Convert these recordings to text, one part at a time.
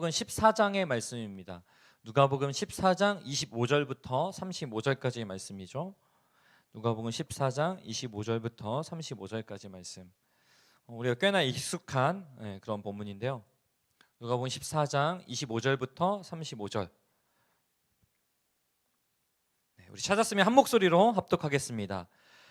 누가복음 14장의 말씀입니다. 누가복음 14장 25절부터 35절까지의 말씀이죠. 누가복음 14장 25절부터 35절까지 말씀. 우리가 꽤나 익숙한 그런 본문인데요. 누가복음 14장 25절부터 35절. 우리 찾았으면 한 목소리로 합독하겠습니다.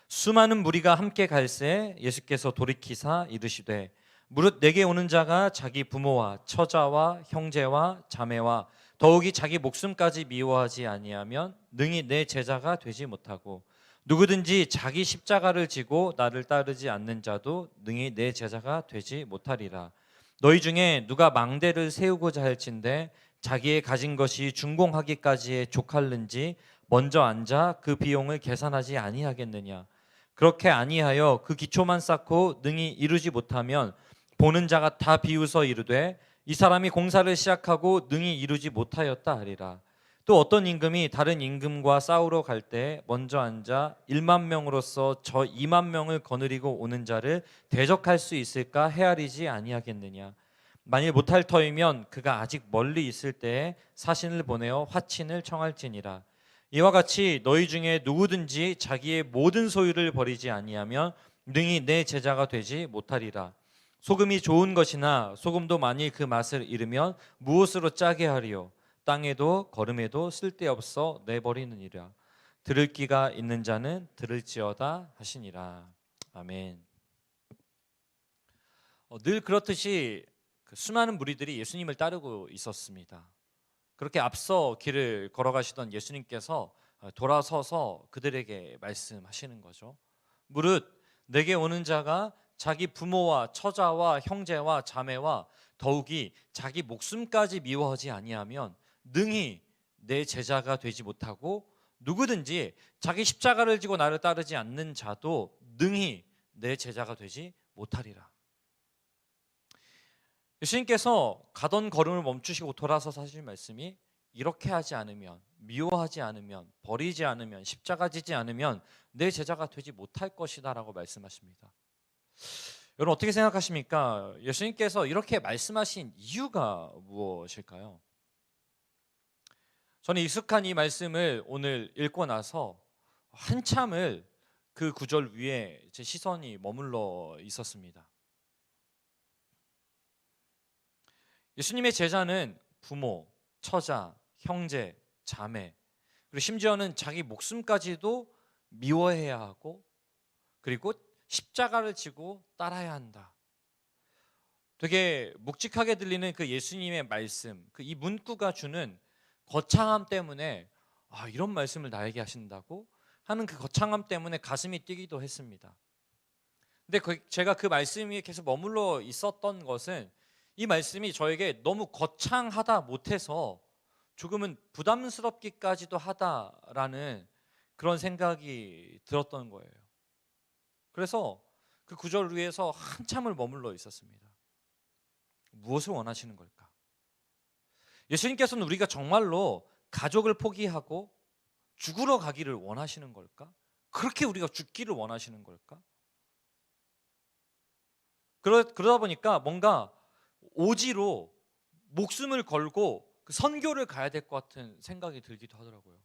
수많은 무리가 함께 갈새 예수께서 돌이키사 이르시되 무릇 내게 오는 자가 자기 부모와 처자와 형제와 자매와 더욱이 자기 목숨까지 미워하지 아니하면 능히 내 제자가 되지 못하고 누구든지 자기 십자가를 지고 나를 따르지 않는 자도 능히 내 제자가 되지 못하리라. 너희 중에 누가 망대를 세우고자 할진대 자기의 가진 것이 준공하기까지에 족할는지 먼저 앉아 그 비용을 계산하지 아니하겠느냐. 그렇게 아니하여 그 기초만 쌓고 능히 이루지 못하면 보는 자가 다 비웃어 이르되 이 사람이 공사를 시작하고 능히 이루지 못하였다 하리라. 또 어떤 임금이 다른 임금과 싸우러 갈 때 먼저 앉아 1만 명으로서 저 2만 명을 거느리고 오는 자를 대적할 수 있을까 헤아리지 아니하겠느냐. 만일 못할 터이면 그가 아직 멀리 있을 때에 사신을 보내어 화친을 청할지니라. 이와 같이 너희 중에 누구든지 자기의 모든 소유를 버리지 아니하면 능히 내 제자가 되지 못하리라. 소금이 좋은 것이나 소금도 만일 그 맛을 잃으면 무엇으로 짜게 하리요. 땅에도 거름에도 쓸데없어 내버리느니라. 들을 귀가 있는 자는 들을지어다 하시니라. 아멘. 늘 그렇듯이 수많은 무리들이 예수님을 따르고 있었습니다. 그렇게 앞서 길을 걸어가시던 예수님께서 돌아서서 그들에게 말씀하시는 거죠. 무릇 내게 오는 자가 자기 부모와 처자와 형제와 자매와 더욱이 자기 목숨까지 미워하지 아니하면 능히 내 제자가 되지 못하고 누구든지 자기 십자가를 지고 나를 따르지 않는 자도 능히 내 제자가 되지 못하리라. 예수님께서 가던 걸음을 멈추시고 돌아서서 하신 말씀이 이렇게 하지 않으면, 미워하지 않으면, 버리지 않으면, 십자가 지지 않으면 내 제자가 되지 못할 것이다 라고 말씀하십니다. 여러분 어떻게 생각하십니까? 예수님께서 이렇게 말씀하신 이유가 무엇일까요? 저는 익숙한 이 말씀을 오늘 읽고 나서 한참을 그 구절 위에 제 시선이 머물러 있었습니다. 예수님의 제자는 부모, 처자, 형제, 자매, 그리고 심지어는 자기 목숨까지도 미워해야 하고 그리고 십자가를 지고 따라야 한다. 되게 묵직하게 들리는 그 예수님의 말씀, 그 이 문구가 주는 거창함 때문에 이런 말씀을 나에게 하신다고 하는 그 거창함 때문에 가슴이 뛰기도 했습니다. 근데 제가 그 말씀이 계속 머물러 있었던 것은 이 말씀이 저에게 너무 거창하다 못해서 조금은 부담스럽기까지도 하다라는 그런 생각이 들었던 거예요. 그래서 그 구절 위에서 한참을 머물러 있었습니다. 무엇을 원하시는 걸까? 예수님께서는 우리가 정말로 가족을 포기하고 죽으러 가기를 원하시는 걸까? 그렇게 우리가 죽기를 원하시는 걸까? 그러다 보니까 뭔가 오지로 목숨을 걸고 그 선교를 가야 될 것 같은 생각이 들기도 하더라고요.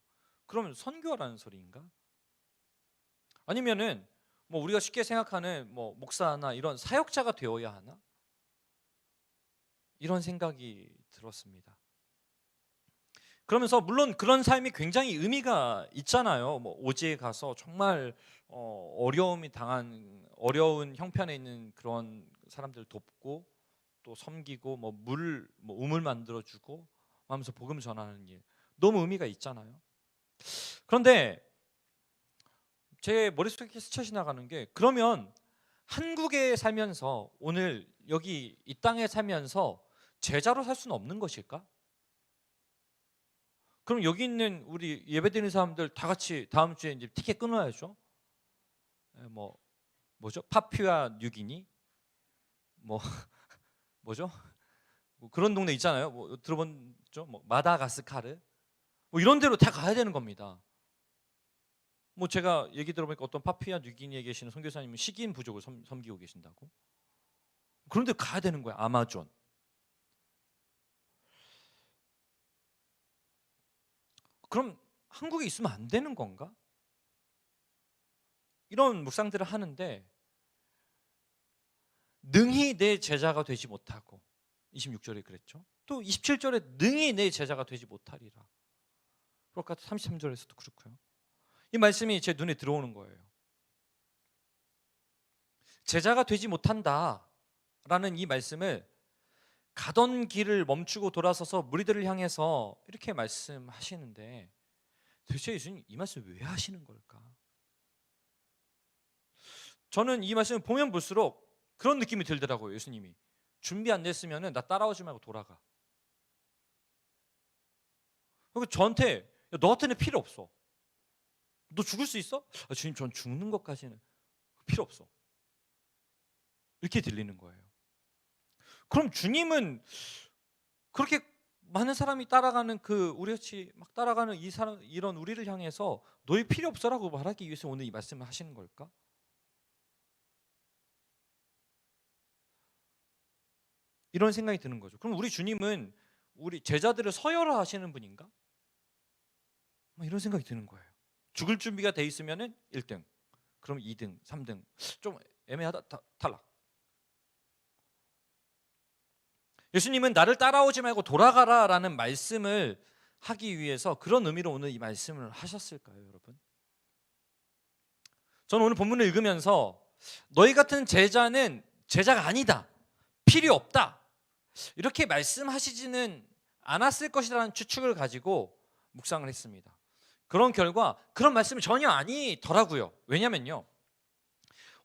그러면 선교라는 소리인가? 아니면은 우리가 쉽게 생각하는 목사나 이런 사역자가 되어야 하나? 이런 생각이 들었습니다. 그러면서 물론 그런 삶이 굉장히 의미가 있잖아요. 오지에 가서 정말 어려움이 당한 어려운 형편에 있는 그런 사람들 돕고 또 섬기고 우물 만들어주고 하면서 복음 전하는 일 너무 의미가 있잖아요. 그런데 제 머릿속에 스쳐 지나가는 게 그러면 한국에 살면서 오늘 여기 이 땅에 살면서 제자로 살 수는 없는 것일까? 그럼 여기 있는 우리 예배드리는 사람들 다 같이 다음 주에 이제 티켓 끊어야죠. 뭐죠? 파푸아 뉴기니? 뭐죠? 그런 동네 있잖아요. 들어본죠? 마다가스카르? 이런 데로 다 가야 되는 겁니다. 제가 얘기 들어보니까 어떤 파푸아 뉴기니에 계시는 선교사님은 식인 부족을 섬기고 계신다고. 그런데 가야 되는 거야. 아마존. 그럼 한국에 있으면 안 되는 건가? 이런 묵상들을 하는데 능히 내 제자가 되지 못하고 26절에 그랬죠. 또 27절에 능히 내 제자가 되지 못하리라. 그럴까 33절에서도 그렇고요. 이 말씀이 제 눈에 들어오는 거예요. 제자가 되지 못한다라는 이 말씀을 가던 길을 멈추고 돌아서서 무리들을 향해서 이렇게 말씀하시는데 도대체 예수님 이 말씀 왜 하시는 걸까? 저는 이 말씀을 보면 볼수록 그런 느낌이 들더라고요. 예수님이 준비 안 됐으면 나 따라오지 말고 돌아가. 그리고 저한테 너 같은 애 필요 없어. 너 죽을 수 있어? 주님 전 죽는 것까지는 필요 없어. 이렇게 들리는 거예요. 그럼 주님은 그렇게 많은 사람이 따라가는 그 우리같이 막 따라가는 이 사람 이런 우리를 향해서 너희 필요 없어라고 말하기 위해서 오늘 이 말씀을 하시는 걸까? 이런 생각이 드는 거죠. 그럼 우리 주님은 우리 제자들을 서열화하시는 분인가? 이런 생각이 드는 거예요. 죽을 준비가 돼 있으면은 1등, 그럼 2등, 3등 좀 애매하다 탈락. 예수님은 나를 따라오지 말고 돌아가라라는 말씀을 하기 위해서 그런 의미로 오늘 이 말씀을 하셨을까요, 여러분? 저는 오늘 본문을 읽으면서 너희 같은 제자는 제자가 아니다, 필요 없다 이렇게 말씀하시지는 않았을 것이라는 추측을 가지고 묵상을 했습니다. 그런 결과 그런 말씀이 전혀 아니더라고요. 왜냐면요,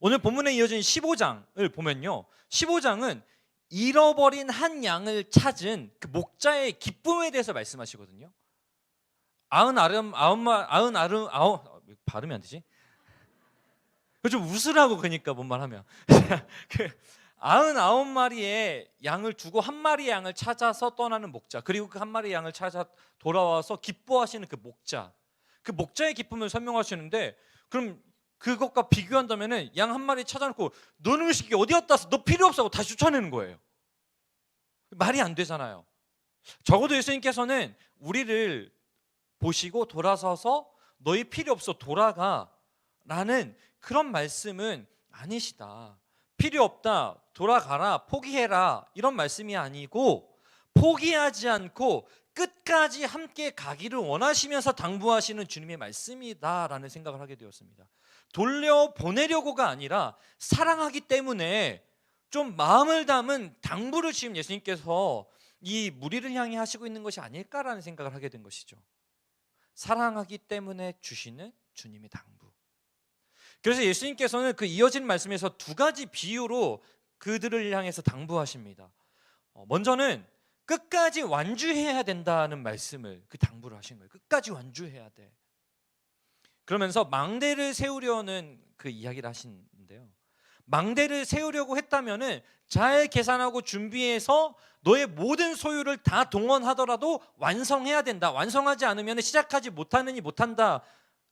오늘 본문에 이어진 15장을 보면요, 15장은 잃어버린 한 양을 찾은 그 목자의 기쁨에 대해서 말씀하시거든요. 발음이 안 되지? 좀 웃으라고 그러니까 뭔 말하면 그 99마리의 양을 두고 한 마리의 양을 찾아서 떠나는 목자, 그리고 그 한 마리의 양을 찾아 돌아와서 기뻐하시는 그 목자, 그 목자의 기쁨을 설명하시는데, 그럼 그것과 비교한다면은 양 한 마리 찾아놓고 너는 새끼 어디 갔다 왔어? 너 필요 없어 하고 다시 쫓아내는 거예요. 말이 안 되잖아요. 적어도 예수님께서는 우리를 보시고 돌아서서 너희 필요 없어 돌아가 라는 그런 말씀은 아니시다. 필요 없다, 돌아가라, 포기해라 이런 말씀이 아니고 포기하지 않고 끝까지 함께 가기를 원하시면서 당부하시는 주님의 말씀이다라는 생각을 하게 되었습니다. 돌려보내려고가 아니라 사랑하기 때문에 좀 마음을 담은 당부를 지금 예수님께서 이 무리를 향해 하시고 있는 것이 아닐까라는 생각을 하게 된 것이죠. 사랑하기 때문에 주시는 주님의 당부. 그래서 예수님께서는 그 이어진 말씀에서 두 가지 비유로 그들을 향해서 당부하십니다. 먼저는 끝까지 완주해야 된다는 말씀을 그 당부를 하신 거예요. 끝까지 완주해야 돼. 그러면서 망대를 세우려는 그 이야기를 하시는데요, 망대를 세우려고 했다면은 잘 계산하고 준비해서 너의 모든 소유를 다 동원하더라도 완성해야 된다. 완성하지 않으면 시작하지 못하느니 못한다.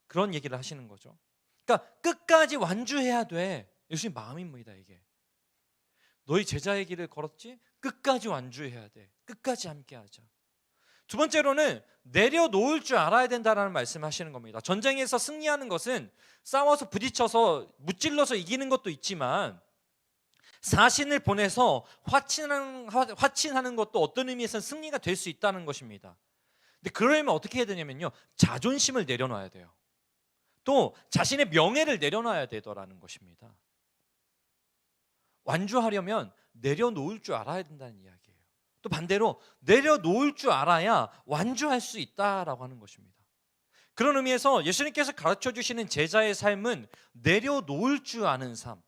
그런 얘기를 하시는 거죠. 그러니까 끝까지 완주해야 돼. 예수님 마음입니다. 이게 너희 제자의 길을 걸었지? 끝까지 완주해야 돼. 끝까지 함께하자. 두 번째로는 내려놓을 줄 알아야 된다라는 말씀하시는 겁니다. 전쟁에서 승리하는 것은 싸워서 부딪혀서 무찔러서 이기는 것도 있지만 사신을 보내서 화친하는 것도 어떤 의미에서는 승리가 될 수 있다는 것입니다. 근데 그러려면 어떻게 해야 되냐면요, 자존심을 내려놔야 돼요. 또 자신의 명예를 내려놔야 되더라는 것입니다. 완주하려면 내려놓을 줄 알아야 된다는 이야기예요. 또 반대로 내려놓을 줄 알아야 완주할 수 있다라고 하는 것입니다. 그런 의미에서 예수님께서 가르쳐 주시는 제자의 삶은 내려놓을 줄 아는 삶,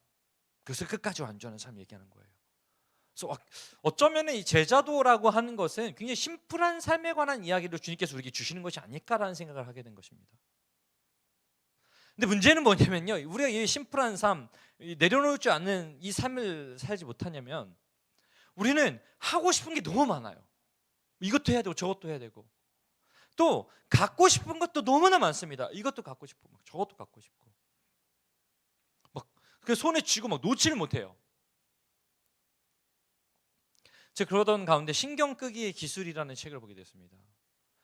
그것을 끝까지 완주하는 삶 얘기하는 거예요. 그래서 어쩌면 이 제자도라고 하는 것은 굉장히 심플한 삶에 관한 이야기를 주님께서 우리에게 주시는 것이 아닐까라는 생각을 하게 된 것입니다. 근데 문제는 뭐냐면요, 우리가 이 심플한 삶, 내려놓을 줄 아는 이 삶을 살지 못하냐면 우리는 하고 싶은 게 너무 많아요. 이것도 해야 되고 저것도 해야 되고, 또 갖고 싶은 것도 너무나 많습니다. 이것도 갖고 싶고 저것도 갖고 싶고, 막 그 손에 쥐고 막 놓지를 못해요. 제가 그러던 가운데 신경 끄기의 기술이라는 책을 보게 됐습니다.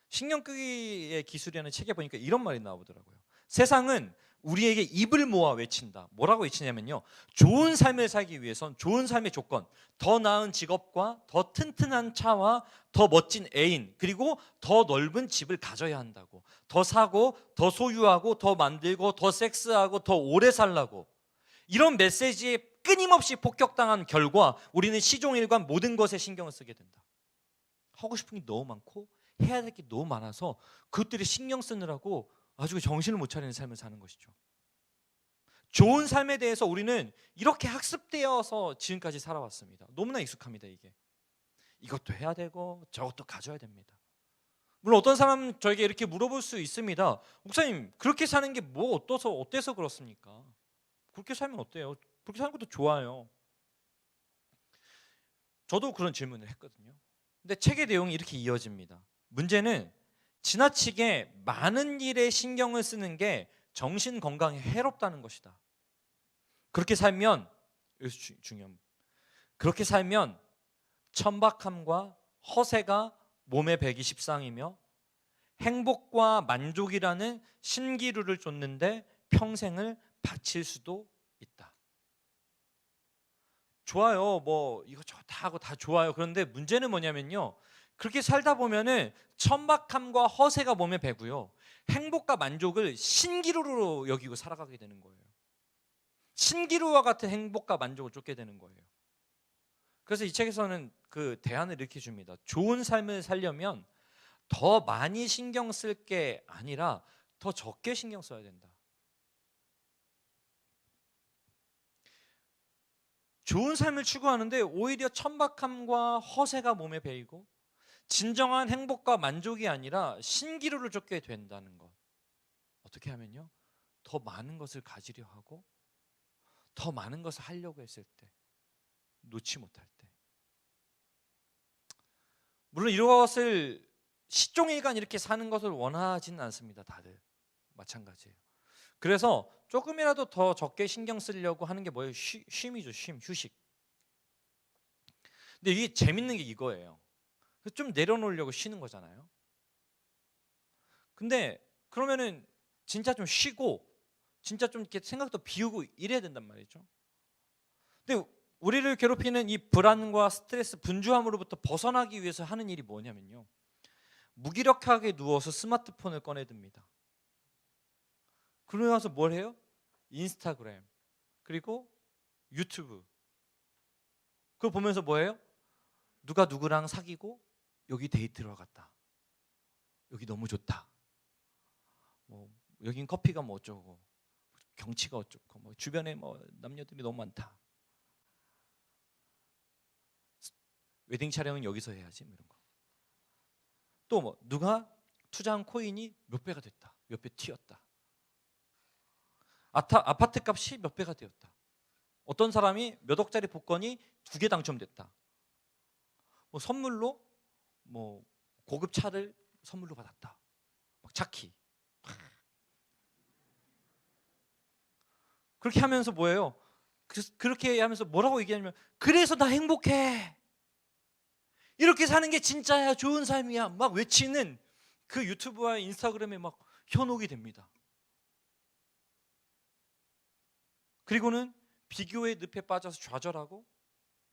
신경 끄기의 기술이라는 책에 보니까 이런 말이 나오더라고요. 세상은 우리에게 입을 모아 외친다. 뭐라고 외치냐면요, 좋은 삶을 살기 위해선 좋은 삶의 조건, 더 나은 직업과 더 튼튼한 차와 더 멋진 애인, 그리고 더 넓은 집을 가져야 한다고. 더 사고 더 소유하고 더 만들고 더 섹스하고 더 오래 살라고. 이런 메시지에 끊임없이 폭격당한 결과 우리는 시종일관 모든 것에 신경을 쓰게 된다. 하고 싶은 게 너무 많고 해야 될 게 너무 많아서 그것들이 신경 쓰느라고 아주 정신을 못 차리는 삶을 사는 것이죠. 좋은 삶에 대해서 우리는 이렇게 학습되어서 지금까지 살아왔습니다. 너무나 익숙합니다. 이게 이것도 해야 되고 저것도 가져야 됩니다. 물론 어떤 사람은 저에게 이렇게 물어볼 수 있습니다. 목사님, 그렇게 사는 게 뭐 어때서 그렇습니까? 그렇게 살면 어때요? 그렇게 사는 것도 좋아요. 저도 그런 질문을 했거든요. 근데 책의 내용이 이렇게 이어집니다. 문제는 지나치게 많은 일에 신경을 쓰는 게 정신 건강에 해롭다는 것이다. 그렇게 살면, 여기서 중요한, 그렇게 살면 천박함과 허세가 몸에 배기 십상이며 행복과 만족이라는 신기루를 쫓는데 평생을 바칠 수도 있다. 좋아요. 뭐 이거 좋다 하고 다 좋아요. 그런데 문제는 뭐냐면요, 그렇게 살다 보면은 천박함과 허세가 몸에 배고요, 행복과 만족을 신기루로 여기고 살아가게 되는 거예요. 신기루와 같은 행복과 만족을 쫓게 되는 거예요. 그래서 이 책에서는 그 대안을 이렇게 줍니다. 좋은 삶을 살려면 더 많이 신경 쓸 게 아니라 더 적게 신경 써야 된다. 좋은 삶을 추구하는데 오히려 천박함과 허세가 몸에 배이고 진정한 행복과 만족이 아니라 신기루를 쫓게 된다는 것. 어떻게 하면요, 더 많은 것을 가지려 하고 더 많은 것을 하려고 했을 때 놓지 못할 때. 물론 이것을 시종일관 이렇게 사는 것을 원하지는 않습니다. 다들 마찬가지예요. 그래서 조금이라도 더 적게 신경 쓰려고 하는 게 뭐예요? 쉼이죠. 휴식. 근데 이게 재밌는 게 이거예요. 좀 내려놓으려고 쉬는 거잖아요. 근데 그러면은 진짜 좀 쉬고 진짜 좀 이렇게 생각도 비우고 이래야 된단 말이죠. 근데 우리를 괴롭히는 이 불안과 스트레스, 분주함으로부터 벗어나기 위해서 하는 일이 뭐냐면요, 무기력하게 누워서 스마트폰을 꺼내듭니다. 그러고 나서 뭘 해요? 인스타그램 그리고 유튜브, 그거 보면서 뭐예요? 누가 누구랑 사귀고 여기 데이트를 갔다, 여기 너무 좋다, 뭐 여긴 커피가 뭐 어쩌고, 경치가 어쩌고, 뭐 주변에 뭐 남녀들이 너무 많다, 웨딩 촬영은 여기서 해야지, 뭐 이런 거. 또 뭐 누가 투자한 코인이 몇 배가 됐다, 몇 배 튀었다, 아파트 값이 몇 배가 되었다, 어떤 사람이 몇 억짜리 복권이 2개 당첨됐다, 뭐 선물로 뭐 고급 차를 선물로 받았다, 막 차키. 그렇게 하면서 뭐예요? 그렇게 하면서 뭐라고 얘기하냐면, 그래서 나 행복해, 이렇게 사는 게 진짜야, 좋은 삶이야, 막 외치는 그 유튜브와 인스타그램에 막 현혹이 됩니다. 그리고는 비교의 늪에 빠져서 좌절하고,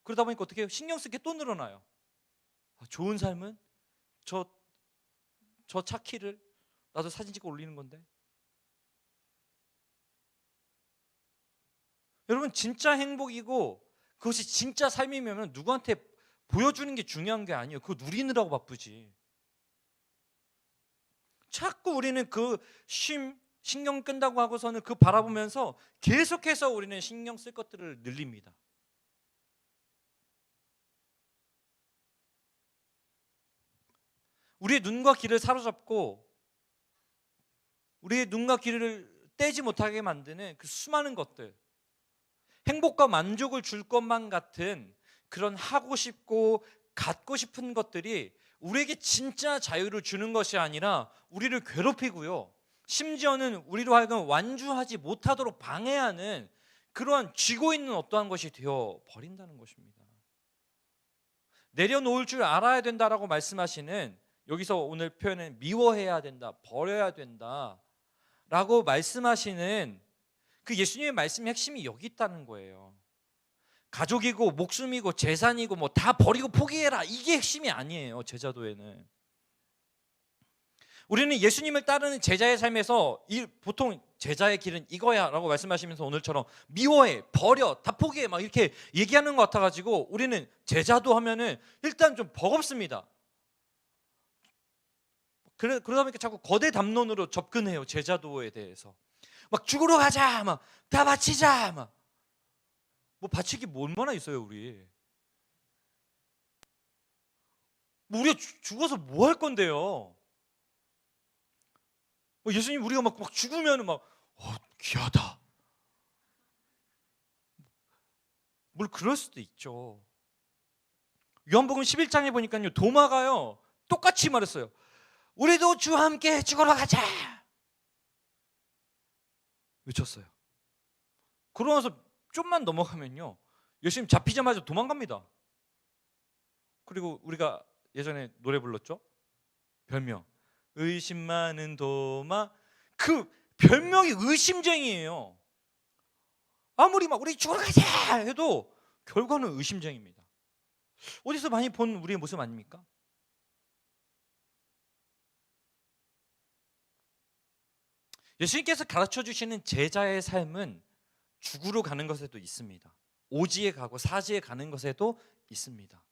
그러다 보니까 어떻게 해요? 신경 쓸 게 또 늘어나요. 좋은 삶은 저 차키를 나도 사진 찍고 올리는 건데. 여러분, 진짜 행복이고 그것이 진짜 삶이면 누구한테 보여주는 게 중요한 게 아니에요. 그거 누리느라고 바쁘지. 자꾸 우리는 그 신경 끈다고 하고서는 그 바라보면서 계속해서 우리는 신경 쓸 것들을 늘립니다. 우리의 눈과 귀를 사로잡고 우리의 눈과 귀를 떼지 못하게 만드는 그 수많은 것들, 행복과 만족을 줄 것만 같은 그런 하고 싶고 갖고 싶은 것들이 우리에게 진짜 자유를 주는 것이 아니라 우리를 괴롭히고요, 심지어는 우리로 하여금 완주하지 못하도록 방해하는 그러한 쥐고 있는 어떠한 것이 되어 버린다는 것입니다. 내려놓을 줄 알아야 된다라고 말씀하시는 여기서 오늘 표현은 미워해야 된다, 버려야 된다 라고 말씀하시는 그 예수님의 말씀의 핵심이 여기 있다는 거예요. 가족이고 목숨이고 재산이고 뭐 다 버리고 포기해라, 이게 핵심이 아니에요. 제자도에는 우리는 예수님을 따르는 제자의 삶에서 보통 제자의 길은 이거야 라고 말씀하시면서 오늘처럼 미워해, 버려, 다 포기해 막 이렇게 얘기하는 것 같아가지고 우리는 제자도 하면은 일단 좀 버겁습니다. 그러다 보니까 자꾸 거대 담론으로 접근해요. 제자도에 대해서 막 죽으러 가자, 막 다 바치자, 막 뭐 바치기 뭐 얼마나 있어요 우리. 뭐 우리가 죽어서 뭐 할 건데요. 예수님 우리가 막 죽으면 막 귀하다, 뭘 그럴 수도 있죠. 요한복음 11장에 보니까요, 도마가요 똑같이 말했어요. 우리도 주와 함께 죽으러 가자 외쳤어요. 그러면서 좀만 넘어가면요, 예수님 잡히자마자 도망갑니다. 그리고 우리가 예전에 노래 불렀죠, 별명 의심 많은 도마. 그 별명이 의심쟁이에요. 아무리 막 우리 죽으러 가자 해도 결과는 의심쟁입니다. 어디서 많이 본 우리의 모습 아닙니까? 예수님께서 가르쳐 주시는 제자의 삶은 죽으러 가는 것에도 있습니다. 오지에 가고 사지에 가는 것에도 있습니다.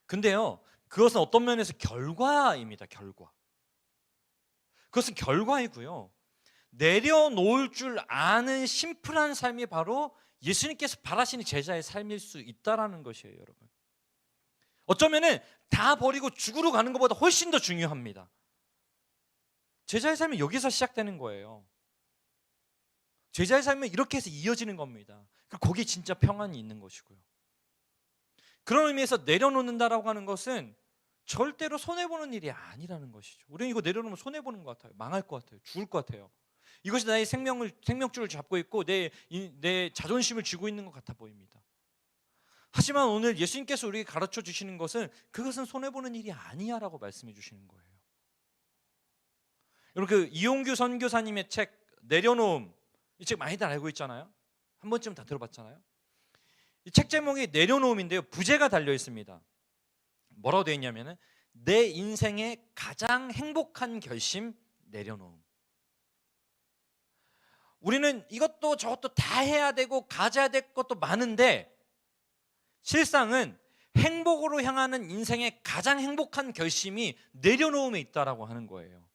근데요, 그것은 어떤 면에서 결과입니다. 그것은 결과이고요, 내려놓을 줄 아는 심플한 삶이 바로 예수님께서 바라시는 제자의 삶일 수 있다는 것이에요. 여러분, 어쩌면은 다 버리고 죽으러 가는 것보다 훨씬 더 중요합니다. 제자의 삶은 여기서 시작되는 거예요. 제자의 삶은 이렇게 해서 이어지는 겁니다. 거기에 진짜 평안이 있는 것이고요. 그런 의미에서 내려놓는다라고 하는 것은 절대로 손해보는 일이 아니라는 것이죠. 우리는 이거 내려놓으면 손해보는 것 같아요. 망할 것 같아요. 죽을 것 같아요. 이것이 나의 생명줄을 잡고 있고 내 자존심을 쥐고 있는 것 같아 보입니다. 하지만 오늘 예수님께서 우리에게 가르쳐 주시는 것은 그것은 손해보는 일이 아니야 라고 말씀해 주시는 거예요. 여러분, 그 이용규 선교사님의 책 내려놓음, 이 책 많이들 알고 있잖아요. 한 번쯤 다 들어봤잖아요. 이 책 제목이 내려놓음인데요, 부제가 달려 있습니다. 뭐라고 되어 있냐면은 내 인생의 가장 행복한 결심 내려놓음. 우리는 이것도 저것도 다 해야 되고 가져야 될 것도 많은데 실상은 행복으로 향하는 인생의 가장 행복한 결심이 내려놓음에 있다라고 하는 거예요.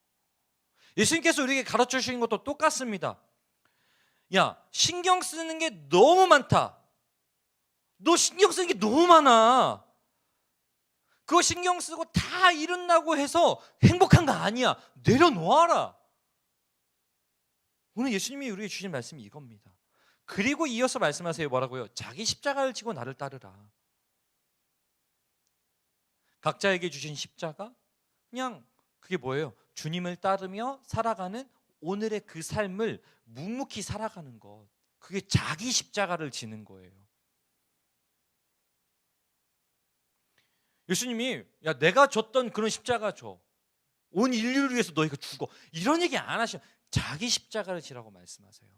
예수님께서 우리에게 가르쳐 주신 것도 똑같습니다. 야, 신경 쓰는 게 너무 많다. 너 신경 쓰는 게 너무 많아. 그거 신경 쓰고 다 이룬다고 해서 행복한 거 아니야. 내려놓아라. 오늘 예수님이 우리에게 주신 말씀이 이겁니다. 그리고 이어서 말씀하세요. 뭐라고요? 자기 십자가를 지고 나를 따르라. 각자에게 주신 십자가, 그냥 그게 뭐예요? 주님을 따르며 살아가는 오늘의 그 삶을 묵묵히 살아가는 것, 그게 자기 십자가를 지는 거예요. 예수님이 야, 내가 줬던 그런 십자가 줘, 온 인류를 위해서 너희가 죽어, 이런 얘기 안 하셔. 자기 십자가를 지라고 말씀하세요.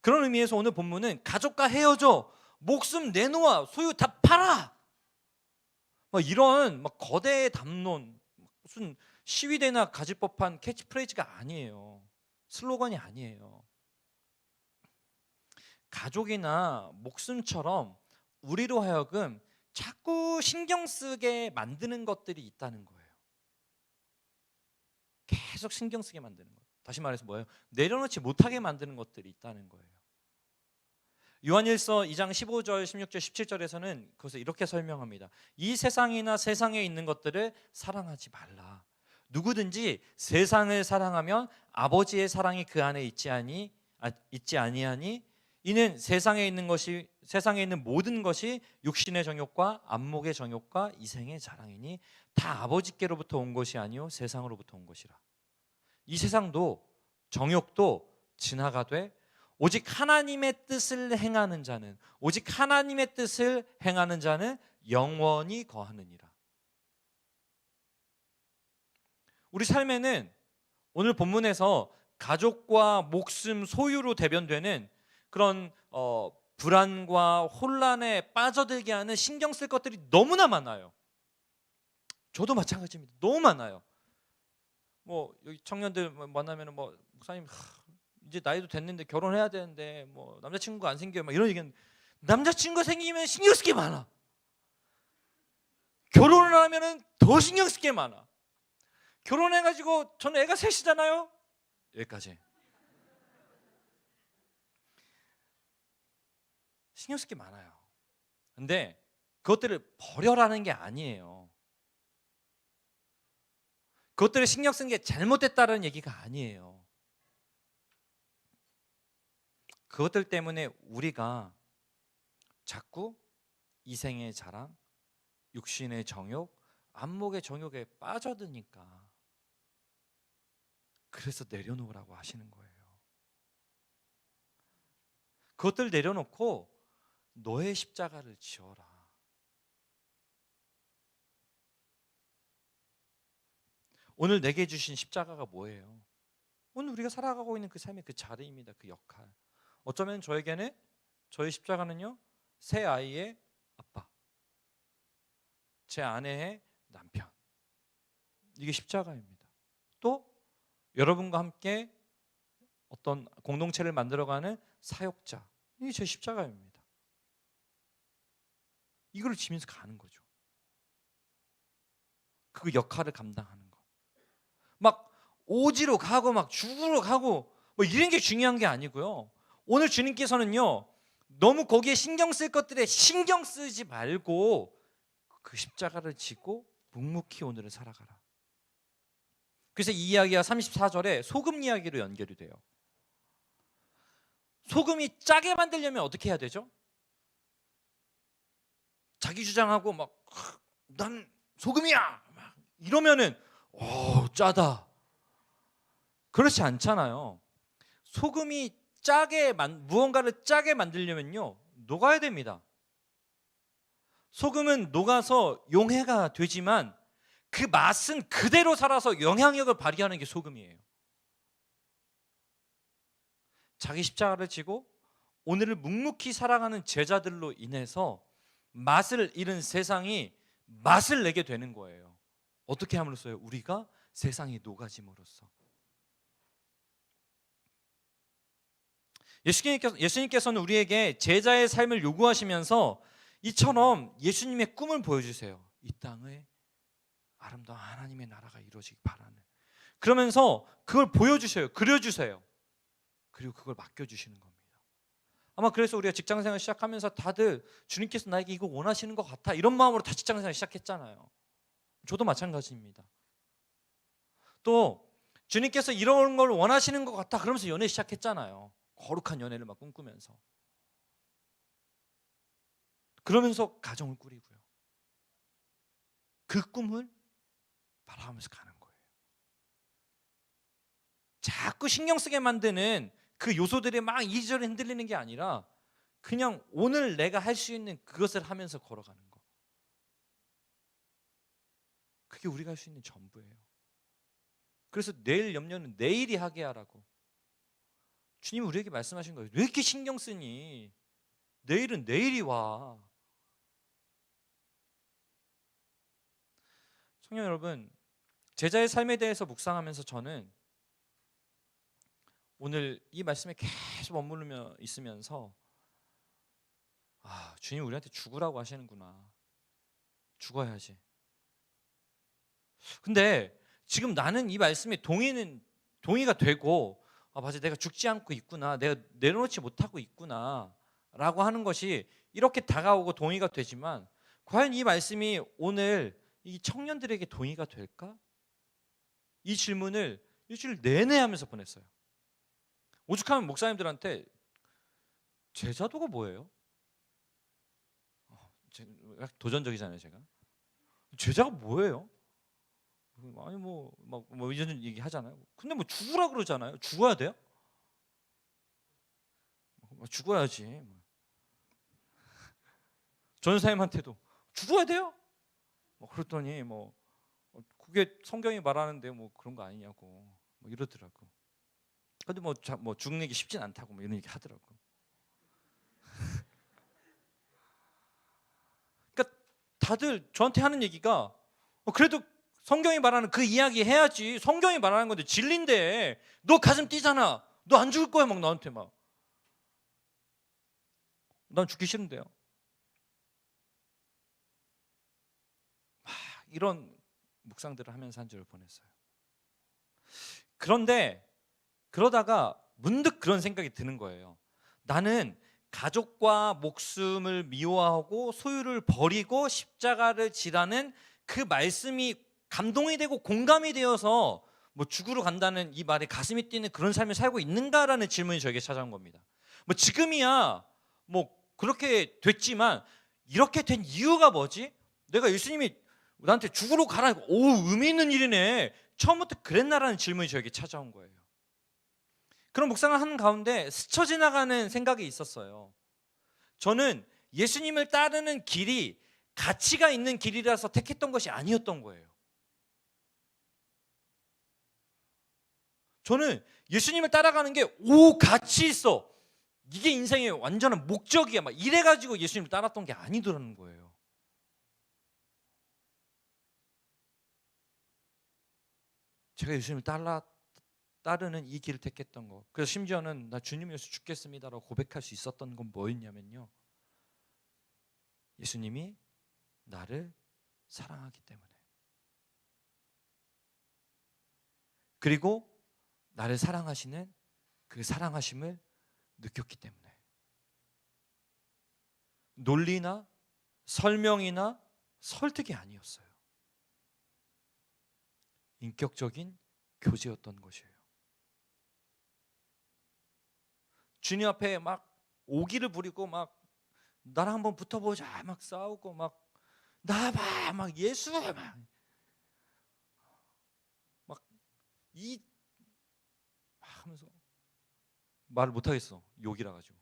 그런 의미에서 오늘 본문은 가족과 헤어져, 목숨 내놓아, 소유 다 팔아, 이런 거대 담론, 무슨 시위대나 가질 법한 캐치프레이즈가 아니에요. 슬로건이 아니에요. 가족이나 목숨처럼 우리로 하여금 자꾸 신경 쓰게 만드는 것들이 있다는 거예요. 계속 신경 쓰게 만드는 것. 다시 말해서 뭐예요? 내려놓지 못하게 만드는 것들이 있다는 거예요. 요한일서 2장 15절, 16절, 17절에서는 그것을 이렇게 설명합니다. 이 세상이나 세상에 있는 것들을 사랑하지 말라. 누구든지 세상을 사랑하면 아버지의 사랑이 그 안에 있지 아니하니 이는 세상에 있는 모든 것이 육신의 정욕과 안목의 정욕과 이생의 자랑이니 다 아버지께로부터 온 것이 아니요 세상으로부터 온 것이라. 이 세상도 정욕도 지나가되 오직 하나님의 뜻을 행하는 자는, 오직 하나님의 뜻을 행하는 자는 영원히 거하느니라. 우리 삶에는 오늘 본문에서 가족과 목숨, 소유로 대변되는 그런 불안과 혼란에 빠져들게 하는 신경 쓸 것들이 너무나 많아요. 저도 마찬가지입니다. 너무 많아요. 뭐 여기 청년들 만나면 목사님 이제 나이도 됐는데 결혼해야 되는데 남자친구가 안 생겨요, 이런 얘기는. 남자친구가 생기면 신경 쓸 게 많아. 결혼을 하면은 더 신경 쓸 게 많아. 결혼해가지고 저는 애가 셋이잖아요. 여기까지. 신경 쓸 게 많아요. 근데 그것들을 버려라는 게 아니에요. 그것들을 신경 쓴 게 잘못됐다는 얘기가 아니에요. 그것들 때문에 우리가 자꾸 이생의 자랑, 육신의 정욕, 안목의 정욕에 빠져드니까, 그래서 내려놓으라고 하시는 거예요. 그것들 내려놓고 너의 십자가를 지어라. 오늘 내게 주신 십자가가 뭐예요? 오늘 우리가 살아가고 있는 그 삶의 그 자리입니다. 그 역할. 어쩌면 저에게는, 저의 십자가는요, 새 아이의 아빠, 제 아내의 남편, 이게 십자가입니다. 또 여러분과 함께 어떤 공동체를 만들어가는 사역자, 이게 제 십자가입니다. 이걸 지면서 가는 거죠. 그 역할을 감당하는 거. 막 오지로 가고 막 죽으러 가고 이런 게 중요한 게 아니고요. 오늘 주님께서는요, 너무 거기에 신경 쓸 것들에 신경 쓰지 말고 그 십자가를 지고 묵묵히 오늘을 살아가라. 그래서 이 이야기가 34절에 소금 이야기로 연결이 돼요. 소금이 짜게 만들려면 어떻게 해야 되죠? 자기 주장하고 난 소금이야 이러면은 짜다. 그렇지 않잖아요. 소금이 무언가를 짜게 만들려면요, 녹아야 됩니다. 소금은 녹아서 용해가 되지만 그 맛은 그대로 살아서 영향력을 발휘하는 게 소금이에요. 자기 십자가를 지고 오늘을 묵묵히 살아가는 제자들로 인해서 맛을 잃은 세상이 맛을 내게 되는 거예요. 어떻게 함으로써요? 우리가 세상이 녹아짐으로써. 예수님께서는 우리에게 제자의 삶을 요구하시면서 이처럼 예수님의 꿈을 보여주세요. 이 땅에 아름다운 하나님의 나라가 이루어지기 바라는. 그러면서 그걸 보여주세요. 그려주세요. 그리고 그걸 맡겨주시는 겁니다. 아마 그래서 우리가 직장생활 시작하면서 다들 주님께서 나에게 이거 원하시는 것 같아, 이런 마음으로 다 직장생활 시작했잖아요. 저도 마찬가지입니다. 또 주님께서 이런 걸 원하시는 것 같아 그러면서 연애 시작했잖아요. 거룩한 연애를 막 꿈꾸면서. 그러면서 가정을 꾸리고요. 그 꿈을 바라보면서 가는 거예요. 자꾸 신경 쓰게 만드는 그 요소들이 막 이리저리 흔들리는 게 아니라 그냥 오늘 내가 할 수 있는 그것을 하면서 걸어가는 거. 그게 우리가 할 수 있는 전부예요. 그래서 내일 염려는 내일이 하게 하라고 주님이 우리에게 말씀하신 거예요. 왜 이렇게 신경 쓰니? 내일은 내일이 와. 청년 여러분, 제자의 삶에 대해서 묵상하면서 저는 오늘 이 말씀에 계속 머무르며 있으면서 주님 우리한테 죽으라고 하시는구나. 죽어야지. 근데 지금 나는 이 말씀에 동의가 되고 맞아, 내가 죽지 않고 있구나, 내가 내려놓지 못하고 있구나 라고 하는 것이 이렇게 다가오고 동의가 되지만, 과연 이 말씀이 오늘 이 청년들에게 동의가 될까? 이 질문을 일주일 내내 하면서 보냈어요. 오죽하면 목사님들한테 제자도가 뭐예요? 도전적이잖아요. 제가 제자가 뭐예요? 아니 이런 얘기 하잖아요. 근데 죽으라 그러잖아요. 죽어야 돼요? 죽어야지. 전사님한테도 죽어야 돼요? 그랬더니 그게 성경이 말하는데 그런 거 아니냐고 이러더라고. 근데 죽는 게 쉽진 않다고 이런 얘기 하더라고. 그러니까 다들 저한테 하는 얘기가 그래도 성경이 말하는 그 이야기 해야지. 성경이 말하는 건데 진리인데 너 가슴 뛰잖아. 너 안 죽을 거야. 나한테 난 죽기 싫은데요. 이런 묵상들을 하면서 한 주를 보냈어요. 그런데 그러다가 문득 그런 생각이 드는 거예요. 나는 가족과 목숨을 미워하고 소유를 버리고 십자가를 지라는 그 말씀이 감동이 되고 공감이 되어서 죽으러 간다는 이 말에 가슴이 뛰는 그런 삶을 살고 있는가라는 질문이 저에게 찾아온 겁니다. 지금이야 그렇게 됐지만 이렇게 된 이유가 뭐지? 내가 예수님이 나한테 죽으러 가라니까 의미 있는 일이네. 처음부터 그랬나라는 질문이 저에게 찾아온 거예요. 그런 묵상을 하는 가운데 스쳐 지나가는 생각이 있었어요. 저는 예수님을 따르는 길이 가치가 있는 길이라서 택했던 것이 아니었던 거예요. 저는 예수님을 따라가는 게 가치 있어. 이게 인생의 완전한 목적이야. 이래가지고 예수님을 따랐던 게 아니더라는 거예요. 제가 예수님을 따르는 이 길을 택했던 거. 그래서 심지어는 나 주님 위해서 죽겠습니다라고 고백할 수 있었던 건 뭐였냐면요. 예수님이 나를 사랑하기 때문에. 그리고 나를 사랑하시는 그 사랑하심을 느꼈기 때문에. 논리나 설명이나 설득이 아니었어요. 인격적인 교제였던 것이에요. 주님 앞에 오기를 부리고 나랑 한번 붙어보자 싸우고 나봐 예수 하면서 말을 못 하겠어. 욕이라 가지고.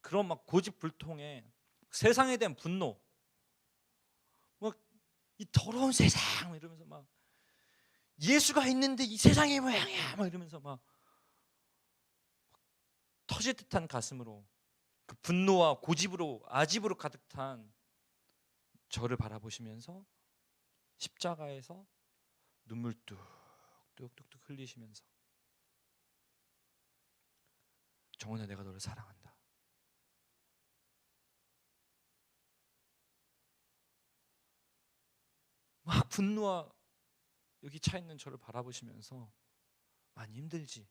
그런 고집불통에 세상에 대한 분노, 이 더러운 세상 이러면서 예수가 있는데 이 세상이 모양이야 이러면서 터질 듯한 가슴으로 그 분노와 고집으로 아집으로 가득 찬 저를 바라보시면서 십자가에서 눈물 뚝뚝뚝뚝 흘리시면서 정원아 내가 너를 사랑한다. 분노와 여기 차 있는 저를 바라보시면서 많이 힘들지?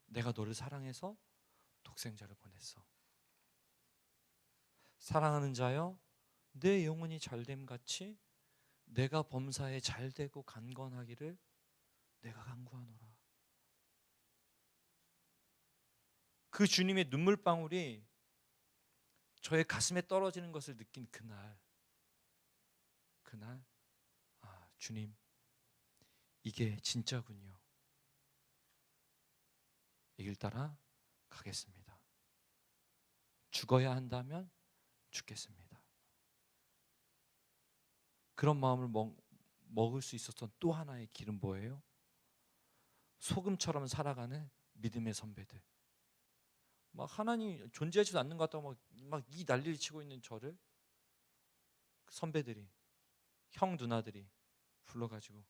내가 너를 사랑해서 독생자를 보냈어. 사랑하는 자여 내 영혼이 잘됨 같이 내가 범사에 잘되고 강건하기를 내가 간구하노라. 그 주님의 눈물방울이 저의 가슴에 떨어지는 것을 느낀 그날 주님 이게 진짜군요. 이 길 따라 가겠습니다. 죽어야 한다면 죽겠습니다. 그런 마음을 먹을 수 있었던 또 하나의 길은 뭐예요? 소금처럼 살아가는 믿음의 선배들. 하나님 존재하지도 않는 것 같다고 이 난리를 치고 있는 저를 선배들이, 형 누나들이 불러가지고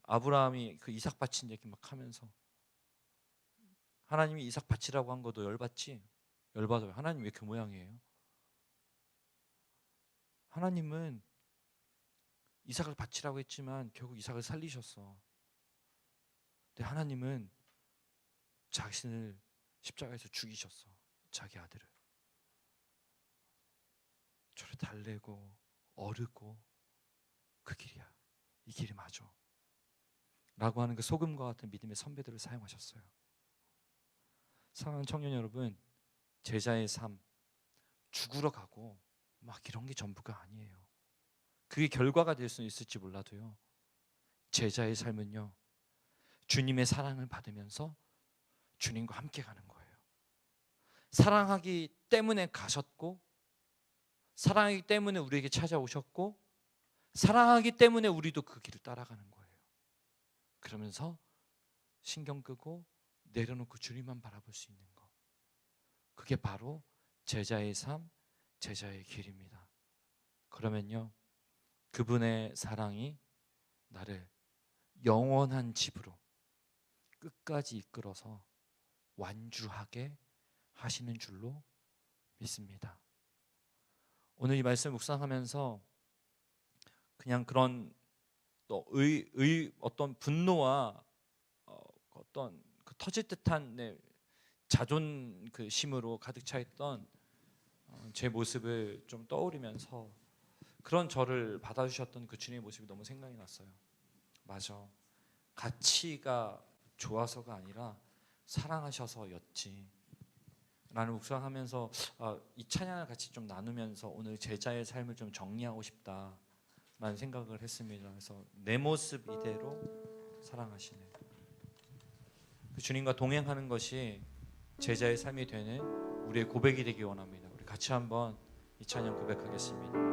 아브라함이 그 이삭 바친 얘기 하면서 하나님이 이삭 바치라고 한 거도 열받지? 열받아요. 하나님 왜 그 모양이에요? 하나님은 이삭을 바치라고 했지만 결국 이삭을 살리셨어. 근데 하나님은 자신을 십자가에서 죽이셨어. 자기 아들을. 저를 달래고 어르고 그 길이야. 이 길이 맞아. 라고 하는 그 소금과 같은 믿음의 선배들을 사용하셨어요. 사랑하는 청년 여러분, 제자의 삶 죽으러 가고 막 이런 게 전부가 아니에요. 그게 결과가 될 수는 있을지 몰라도요, 제자의 삶은요, 주님의 사랑을 받으면서 주님과 함께 가는 거예요. 사랑하기 때문에 가셨고, 사랑하기 때문에 우리에게 찾아오셨고, 사랑하기 때문에 우리도 그 길을 따라가는 거예요. 그러면서 신경 끄고 내려놓고 주님만 바라볼 수 있는 거, 그게 바로 제자의 삶, 제자의 길입니다. 그러면요, 그분의 사랑이 나를 영원한 집으로 끝까지 이끌어서 완주하게 하시는 줄로 믿습니다. 오늘 이 말씀 묵상하면서 그냥 그런 또 어떤 분노와 어떤 그 터질 듯한 자존심으로 가득 차 있던 제 모습을 좀 떠올리면서 그런 저를 받아주셨던 그 주님의 모습이 너무 생각이 났어요. 맞아, 가치가 좋아서가 아니라 사랑하셔서였지 라는 묵상하면서 이 찬양을 같이 좀 나누면서 오늘 제자의 삶을 좀 정리하고 싶다라는 생각을 했습니다. 그래서 내 모습 이대로 사랑하시네, 그 주님과 동행하는 것이 제자의 삶이 되는 우리의 고백이 되기 원합니다. 우리 같이 한번 이 찬양 고백하겠습니다.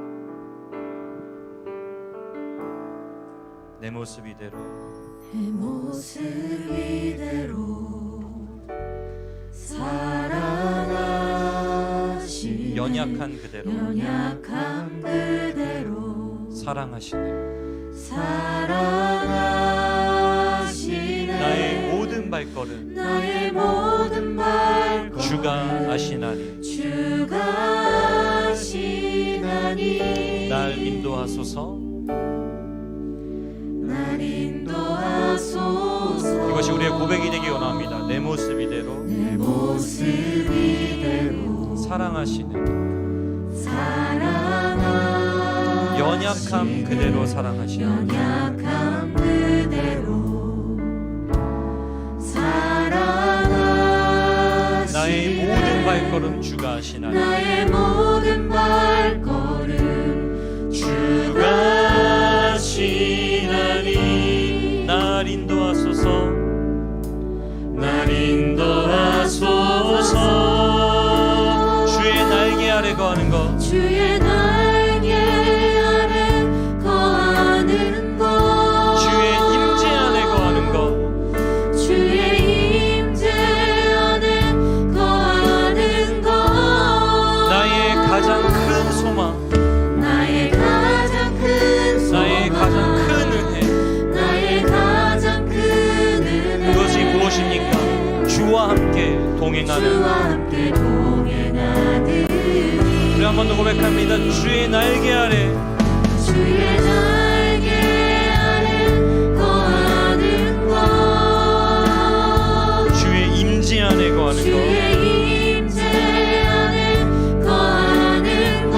내 모습 이대로, 내 모습 이대로 사랑하시네, 연약한 그대로, 연약한 그대로 사랑하시네, 사랑하시네, 나의 모든 발걸음 나의 모든 발걸음 주가 아시나니, 주가 아시나니, 날 인도하소서. 날 인도하소서. 이것이 우리의 고백이 되기 원합니다. 내 모습 이대로, 내 모습 이대로 사랑하시는, 사랑하시네, 연약함 그대로 사랑하시는, 연약함 그대로 사랑하시네, 나의 모든 발걸음 주가 아시나니, 나의 모든 발걸음 주가 아시나니, 날 인도하소서, 날 인도하소서. 주의 날개 아래 거하는 것, 주의 날개 아래 거하는 것, 주의 임재 안에 거하는 것, 주의 임재 안에 거하는 것, 나의 가장 큰 소망, 나의 가장 큰 소망, 나의 가장 큰 은혜, 나의 가장 큰 은혜, 그것이 무엇입니까? 주와 함께 동행하는, 주와 함께 동행하는, 우리 한 번 더 고백합니다. 주의 날개 아래, 주의 날개 아래 거하는 것, 주의 임재 안에 거하는 것, 주의 임재 안에 거하는 것,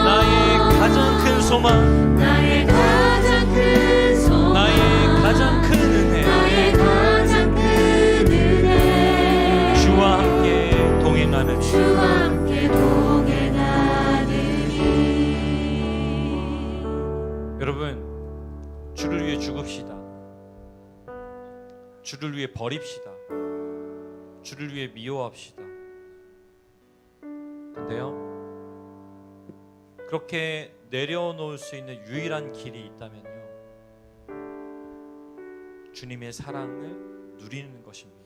나의 가장 큰 소망, 나의 가장 큰 소망, 나의 가장 큰 은혜, 나의 가장 큰 은혜, 주와 함께 동행하는, 주와 함께 동행하느니. 여러분, 주를 위해 죽읍시다. 주를 위해 버립시다. 주를 위해 미워합시다. 근데요, 그렇게 내려놓을 수 있는 유일한 길이 있다면요, 주님의 사랑을 누리는 것입니다.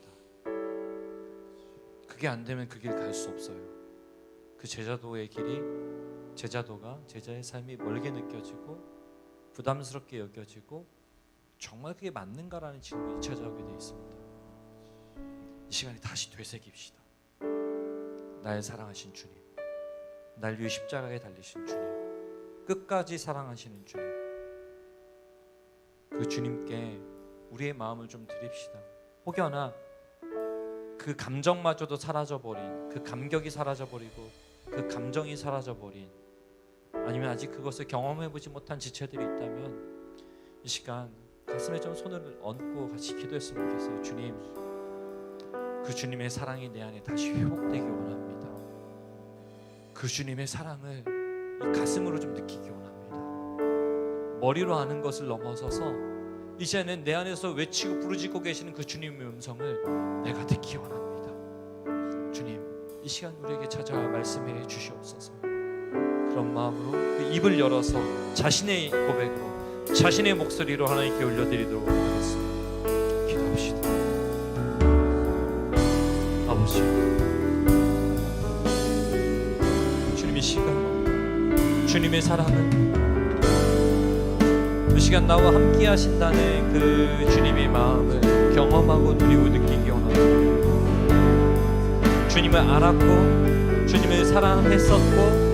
그게 안 되면 그 길 갈 수 없어요. 그 제자도의 길이, 제자의 삶이 멀게 느껴지고 부담스럽게 여겨지고 정말 그게 맞는가라는 질문이 찾아오게 되어 있습니다. 이 시간에 다시 되새깁시다. 날 사랑하신 주님, 날 위해 십자가에 달리신 주님, 끝까지 사랑하시는 주님, 그 주님께 우리의 마음을 좀 드립시다. 혹여나 그 감정마저도 사라져버린, 그 감격이 사라져버리고 그 감정이 사라져버린, 아니면 아직 그것을 경험해보지 못한 지체들이 있다면 이 시간 가슴에 좀 손을 얹고 같이 기도했으면 좋겠어요. 주님, 그 주님의 사랑이 내 안에 다시 회복되기 원합니다. 그 주님의 사랑을 이 가슴으로 좀 느끼기 원합니다. 머리로 아는 것을 넘어서서 이제는 내 안에서 외치고 부르짖고 계시는 그 주님의 음성을 내가 듣기 원합니다. 주님, 이 시간 우리에게 찾아와 말씀해 주시옵소서. 그런 마음으로 그 입을 열어서 자신의 고백으로 자신의 목소리로 하나님께 올려드리도록 하겠습니다. 기도합시다. 아버지, 주님 이 시간 주님의 사랑은 이 시간 나와 함께 하신다는 그 주님의 마음을 경험하고 누리고 느끼기 원합니다. 주님을 알았고 주님을 사랑했었고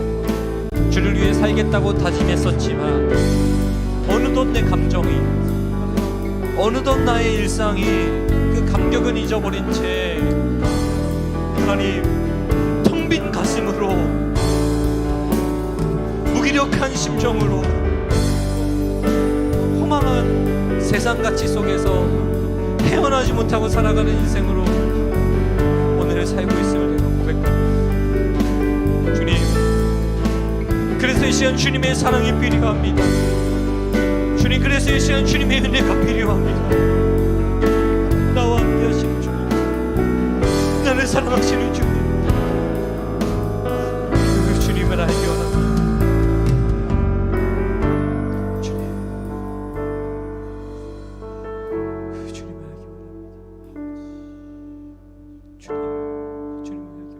주를 위해 살겠다고 다짐했었지만 어느덧 내 감정이 어느덧 나의 일상이 그 감격은 잊어버린 채 하나님 텅 빈 가슴으로 무기력한 심정으로 허망한 세상 가치 속에서 헤어나지 못하고 살아가는 인생으로 오늘을 살고 있음을 내가 고백합니다. 주님, 그래서 이 시간 주님의 사랑이 필요합니다. 주님, 그래서 이 시간 주님의 은혜가 필요합니다. 나와 함께 하시는 주님, 나를 사랑하시는 주님, 그 주님을 알기 원합니다. 주님, 그 주님을 알기 원합니다. 주님을 알기 원합니다.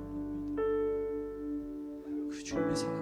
그 주님의 사랑